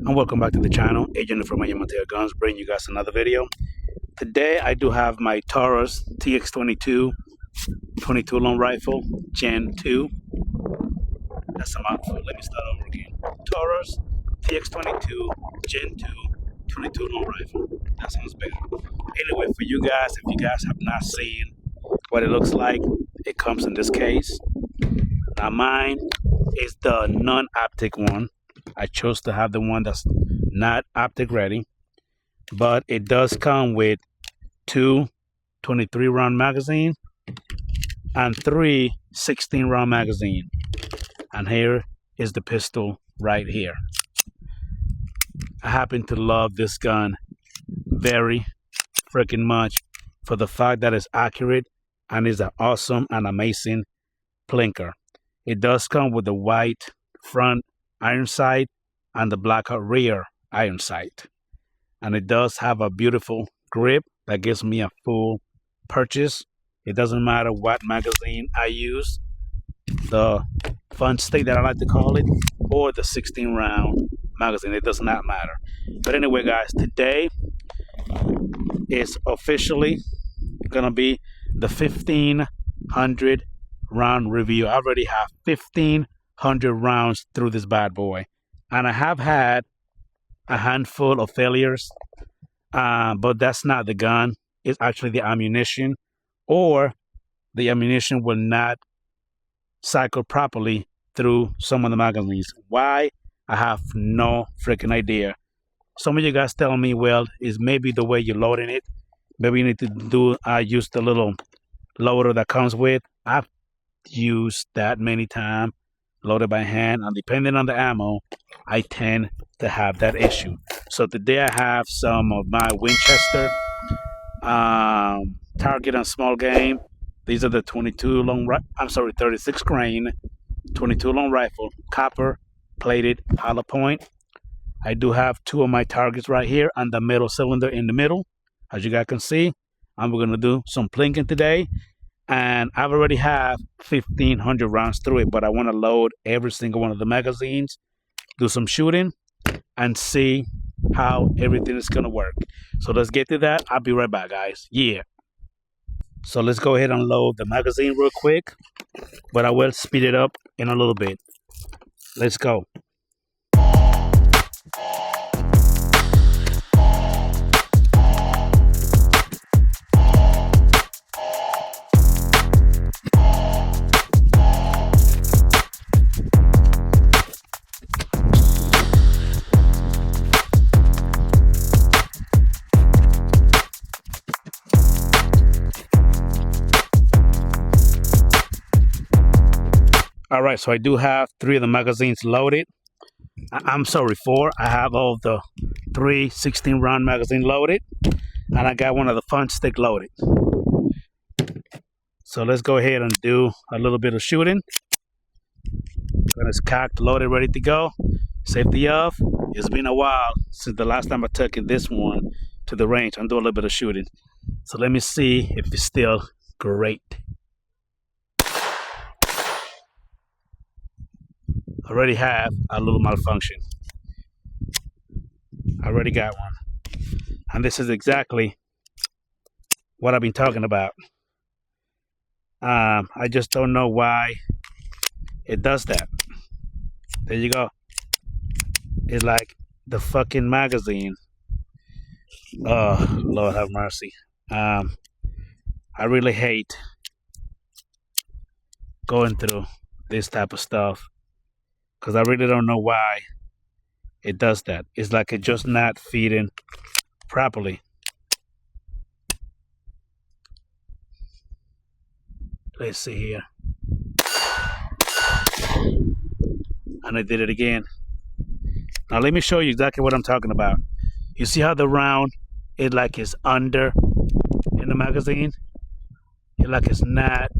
And welcome back to the channel. Agent from Mateo Guns, bringing you guys another video. Today I do have my Taurus TX22 22 long rifle Gen 2. That's a mouthful. Let me start over again. Taurus TX22 Gen 2 22 long rifle. That sounds better. Anyway, for you guys, if you guys have not seen what it looks like, it comes in this case. Now mine is the non-optic one. I chose to have the one that's not optic ready, but it does come with two 23 round magazine and three 16 round magazine. And here is the pistol right here. I happen to love this gun very freaking much for the fact that it's accurate and is an awesome and amazing plinker. It does come with the white front iron sight and the black rear iron sight, and it does have a beautiful grip that gives me a full purchase. It doesn't matter what magazine I use, the fun stick that I like to call it, or the 16 round magazine. It does not matter. But anyway guys, today is officially gonna be the 1500 round review. I already have 1500 rounds through this bad boy, and I have had a handful of failures, but that's not the gun. It's actually the ammunition, or the ammunition will not cycle properly through some of the magazines. Why? I have no freaking idea. Some of you guys tell me, well, it's maybe the way you're loading it. Maybe you need to use the little loader that comes with. I've used that many times, loaded by hand, and depending on the ammo, I tend to have that issue. So today I have some of my Winchester target and small game. These are the 36 grain 22 long rifle, copper plated hollow point. I do have two of my targets right here and the middle cylinder in the middle, as you guys can see. And we're gonna do some plinking today. And I've already have 1500 rounds through it, but I want to load every single one of the magazines, do some shooting, and see how everything is going to work. So let's get to that. I'll be right back, guys. Yeah. So let's go ahead and load the magazine real quick, but I will speed it up in a little bit. Let's go. All right, so I do have three of the magazines loaded. I'm sorry, four. I have all the three 16 round magazine loaded, and I got one of the fun stick loaded. So let's go ahead and do a little bit of shooting. When it's cocked, loaded, ready to go. Safety off. It's been a while since the last time I took this one to the range and do a little bit of shooting. So let me see if it's still great. Already have a little malfunction. I already got one. And this is exactly what I've been talking about. I just don't know why it does that. There you go. It's like the fucking magazine. Oh, Lord have mercy. I really hate going through this type of stuff, because I really don't know why it does that. It's like it's just not feeding properly. Let's see here. And I did it again. Now let me show you exactly what I'm talking about. You see how the round is like it's under in the magazine? It's like it's not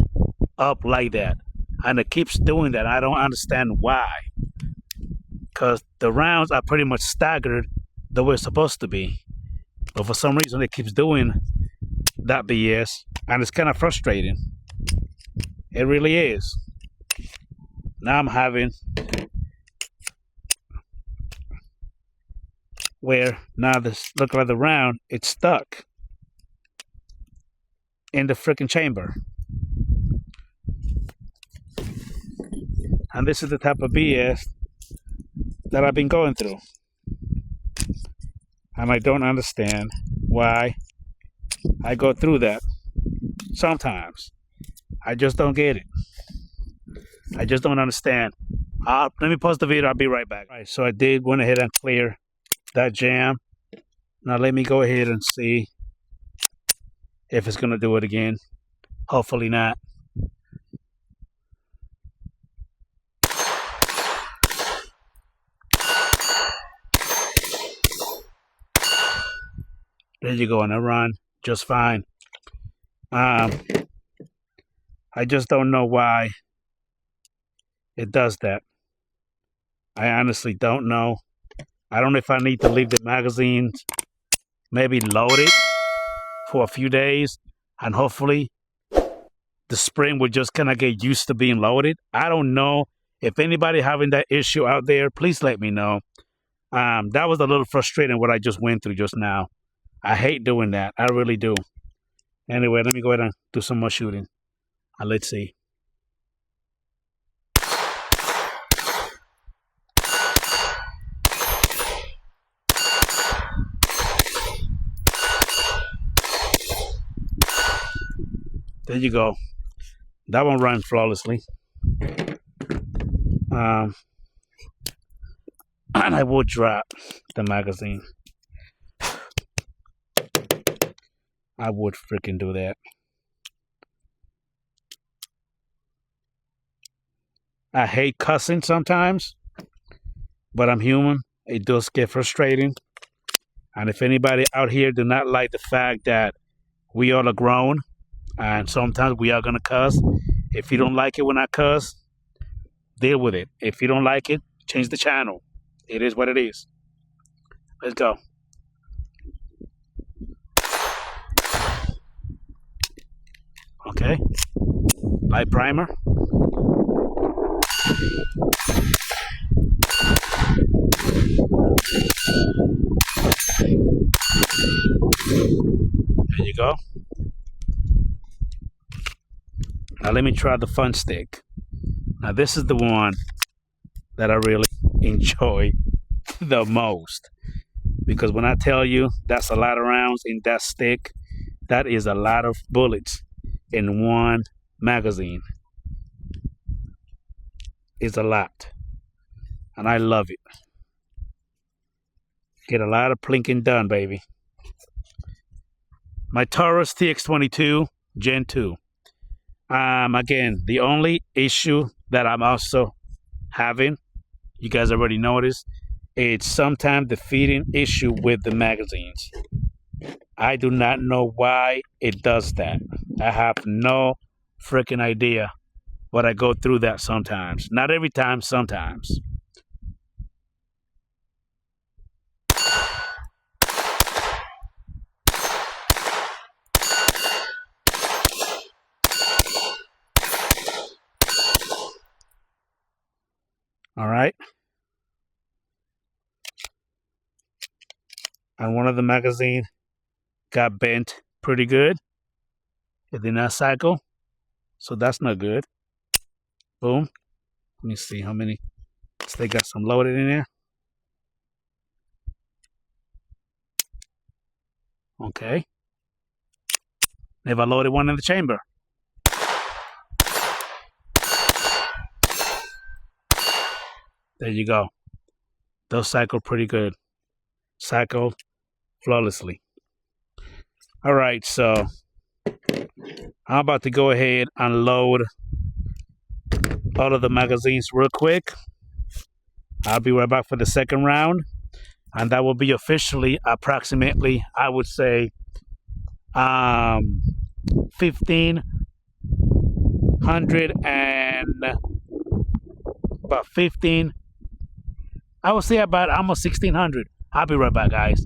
up like that. And it keeps doing that. I don't understand why. Because the rounds are pretty much staggered the way it's supposed to be. But for some reason it keeps doing that BS. And it's kind of frustrating. It really is. Now I'm having where now this look like the round, it's stuck in the freaking chamber. And this is the type of BS that I've been going through. And I don't understand why I go through that sometimes. I just don't get it. I just don't understand. Let me pause the video. I'll be right back. All right, so I went ahead and clear that jam. Now let me go ahead and see if it's going to do it again. Hopefully not. There you go, and I run just fine. I just don't know why it does that. I honestly don't know. I don't know if I need to leave the magazines maybe loaded for a few days, and hopefully the spring will just kind of get used to being loaded. I don't know. If anybody having that issue out there, please let me know. That was a little frustrating what I just went through just now. I hate doing that. I really do. Anyway, let me go ahead and do some more shooting. Let's see. There you go. That one ran flawlessly. And I will drop the magazine. I would freaking do that. I hate cussing sometimes, but I'm human. It does get frustrating. And if anybody out here do not like the fact that we all are grown and sometimes we are going to cuss, if you don't like it when I cuss, deal with it. If you don't like it, change the channel. It is what it is. Let's go. Okay. Light primer. There you go. Now let me try the fun stick. Now this is the one that I really enjoy the most, because when I tell you that's a lot of rounds in that stick, that is a lot of bullets in one magazine. It's a lot, and I love it. Get a lot of plinking done, baby. My Taurus TX22 Gen 2. Again, the only issue that I'm also having, you guys already noticed, it's sometimes the feeding issue with the magazines. I do not know why it does that. I have no freaking idea, but I go through that sometimes. Not every time, sometimes. All right. And one of the magazine got bent pretty good. It did not cycle, so that's not good. Boom. Let me see how many. So they got some loaded in there. Okay. Never loaded one in the chamber. There you go. Those cycle pretty good. Cycled flawlessly. All right, so I'm about to go ahead and load all of the magazines real quick. I'll be right back for the second round, and that will be officially approximately, I would say, 1,500 and about 15. I would say about almost 1,600. I'll be right back, guys.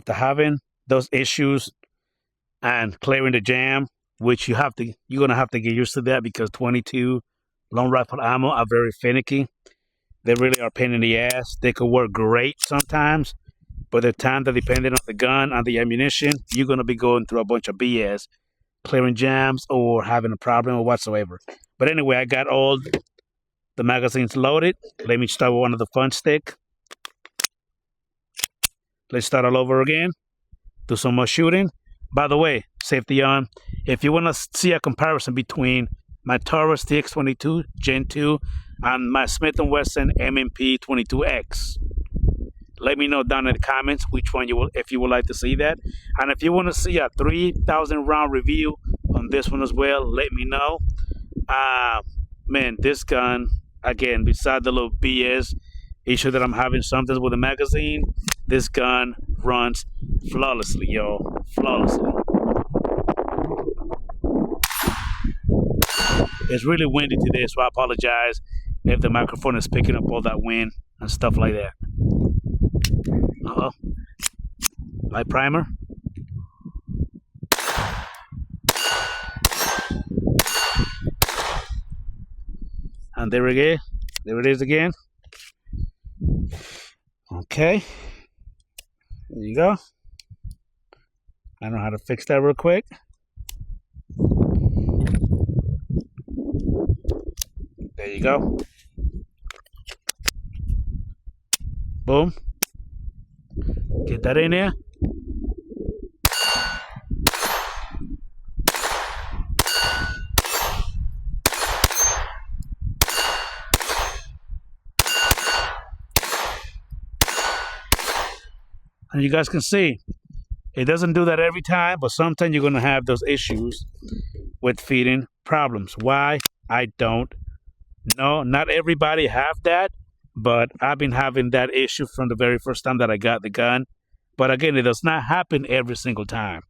after having those issues and clearing the jam, which you're gonna have to get used to that because 22 long rifle ammo are very finicky. They really are a pain in the ass. They could work great sometimes, but the time that depending on the gun and the ammunition, you're gonna be going through a bunch of BS, clearing jams or having a problem or whatsoever. But anyway, I got all the magazines loaded. Let me start with one of the fun stick. Let's start all over again. Do some more shooting. By the way, safety on. If you want to see a comparison between my Taurus TX22 Gen 2 and my Smith & Wesson M&P 22X, let me know down in the comments which one if you would like to see that. And if you want to see a 3,000 round review on this one as well, let me know. Man, this gun, again, besides the little BS issue that I'm having sometimes with the magazine, this gun runs flawlessly, yo. Flawlessly. It's really windy today, so I apologize if the microphone is picking up all that wind and stuff like that. Uh-oh. Light primer. And there it is. There it is again. Okay. There you go. I know how to fix that real quick. There you go. Boom. Get that in there. And you guys can see, it doesn't do that every time, but sometimes you're going to have those issues with feeding problems. Why? I don't know. Not everybody have that, but I've been having that issue from the very first time that I got the gun. But again, it does not happen every single time,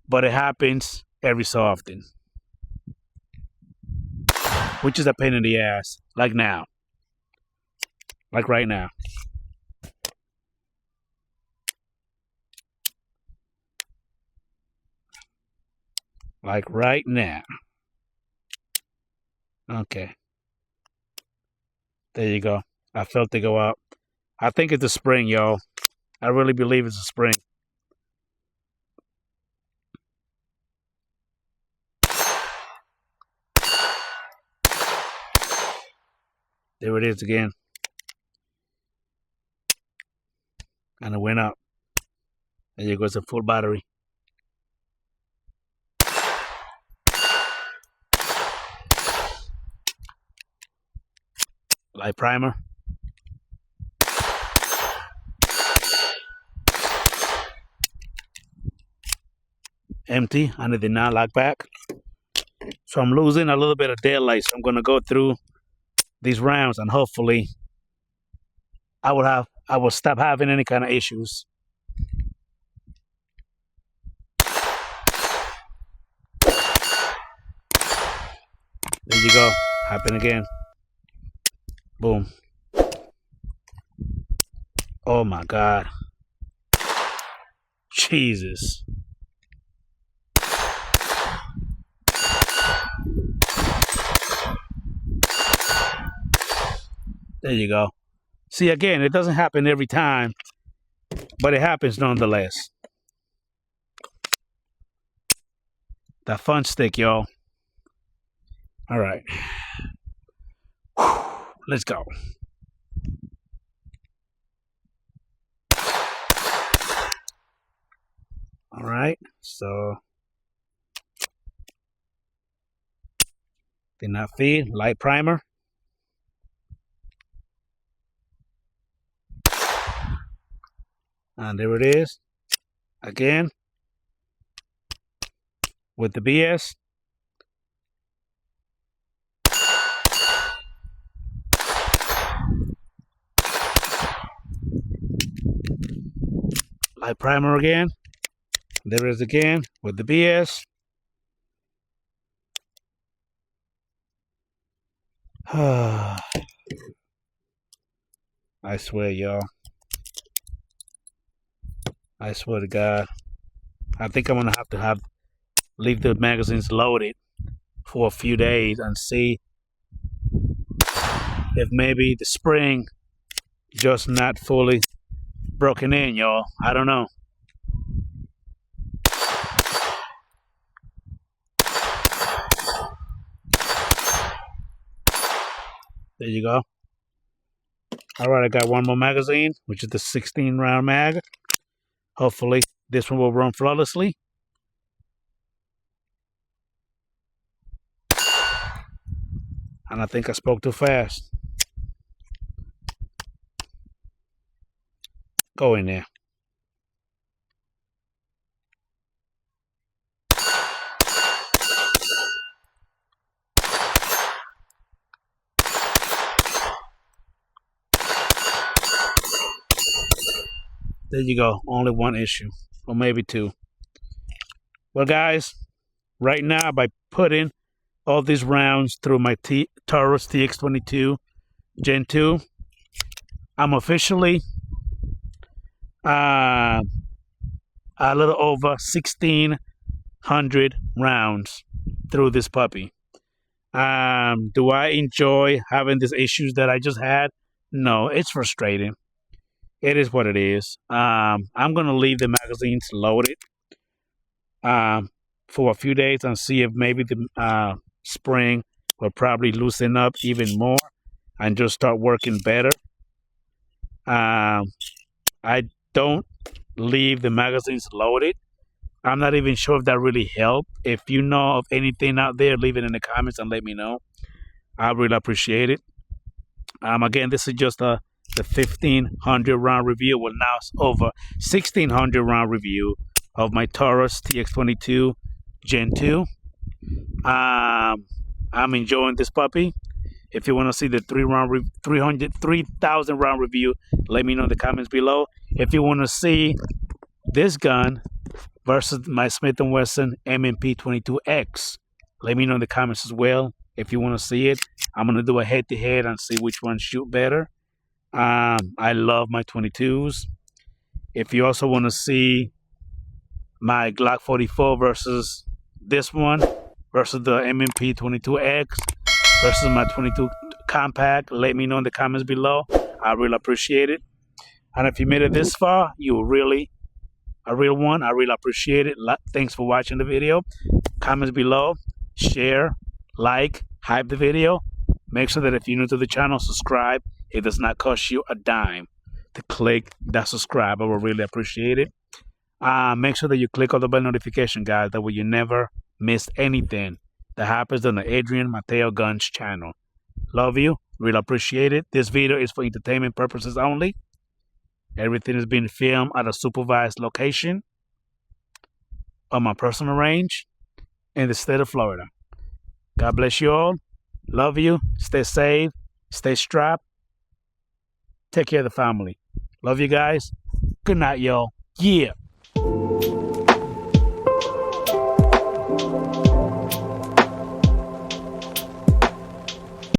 but it happens every so often, which is a pain in the ass, like now, like right now. Like right now. Okay. There you go. I felt it go up. I think it's a spring, y'all. I really believe it's a spring. There it is again. And it went up. There goes a full battery. Light primer. Empty, and it did not lock back. So I'm losing a little bit of daylight. So I'm gonna go through these rounds and hopefully I will stop having any kind of issues. There you go. Happen again. Boom. Oh my God. Jesus. There you go. See, again, it doesn't happen every time, but it happens nonetheless. That fun stick, y'all. All right. Let's go. All right. So, did not feed. Light primer. And there it is. Again. With the BS. Light primer again. There it is again with the BS. I swear, y'all. I swear to God. I think I'm gonna have to leave the magazines loaded for a few days and see if maybe the spring just not fully broken in, y'all. I don't know. There you go. All right, I got one more magazine, which is the 16 round mag. Hopefully this one will run flawlessly. And I think I spoke too fast. Go in there. There you go. Only one issue, or maybe two. Well, guys, right now by putting all these rounds through my Taurus TX22 Gen 2, I'm officially a little over 1,600 rounds through this puppy. Do I enjoy having these issues that I just had? No, it's frustrating. It is what it is. I'm gonna leave the magazines loaded for a few days and see if maybe the spring will probably loosen up even more and just start working better. I don't leave the magazines loaded. I'm not even sure if that really helped. If you know of anything out there, leave it in the comments and let me know. I really appreciate it. Again, this is just the 1,500 round review. Well, now it's over 1,600 round review of my Taurus TX22 Gen 2. I'm enjoying this puppy. If you want to see the 3,000 round review, let me know in the comments below. If you want to see this gun versus my Smith & Wesson M&P 22X, let me know in the comments as well. If you want to see it, I'm going to do a head-to-head and see which one shoot better. I love my 22s. If you also want to see my Glock 44 versus this one, versus the M&P 22X, versus my 22 compact, let me know in the comments below. I really appreciate it. And if you made it this far, you're really a real one. I really appreciate it. Thanks for watching the video. Comments below, share, like, hype the video. Make sure that if you're new to the channel, subscribe. It does not cost you a dime to click that subscribe. I will really appreciate it. Make sure that you click on the bell notification, guys. That way you never miss anything that happens on the Adrian Mateo Guns channel. Love you. Really appreciate it. This video is for entertainment purposes only. Everything is being filmed at a supervised location on my personal range in the state of Florida. God bless you all. Love you. Stay safe. Stay strapped. Take care of the family. Love you guys. Good night, y'all. Yeah.